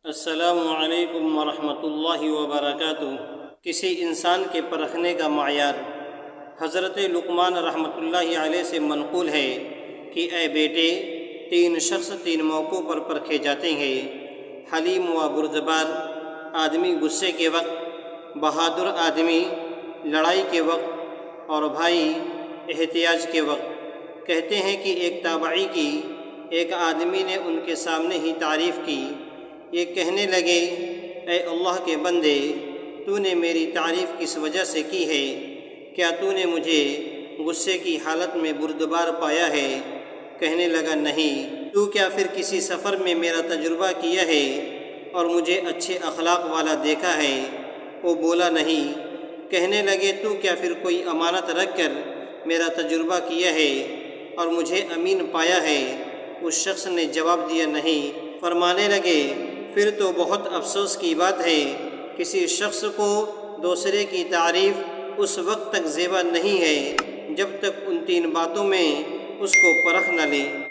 السلام علیکم ورحمۃ اللہ وبرکاتہ۔ کسی انسان کے پرکھنے کا معیار۔ حضرت لقمان رحمۃ اللہ علیہ سے منقول ہے کہ اے بیٹے، 3 شخص 3 موقعوں پر پرکھے جاتے ہیں: حلیم و بردبار آدمی غصے کے وقت، بہادر آدمی لڑائی کے وقت، اور بھائی احتیاج کے وقت۔ کہتے ہیں کہ ایک تابعی کی ایک آدمی نے ان کے سامنے ہی تعریف کی۔ یہ کہنے لگے: اے اللہ کے بندے، تو نے میری تعریف کس وجہ سے کی ہے؟ کیا تو نے مجھے غصے کی حالت میں بردبار پایا ہے؟ کہنے لگا: نہیں۔ تو کیا پھر کسی سفر میں میرا تجربہ کیا ہے اور مجھے اچھے اخلاق والا دیکھا ہے؟ وہ بولا: نہیں۔ کہنے لگے: تو کیا پھر کوئی امانت رکھ کر میرا تجربہ کیا ہے اور مجھے امین پایا ہے؟ اس شخص نے جواب دیا: نہیں۔ فرمانے لگے: پھر تو بہت افسوس کی بات ہے، کسی شخص کو دوسرے کی تعریف اس وقت تک زیبا نہیں ہے جب تک ان 3 باتوں میں اس کو پرکھ نہ لے۔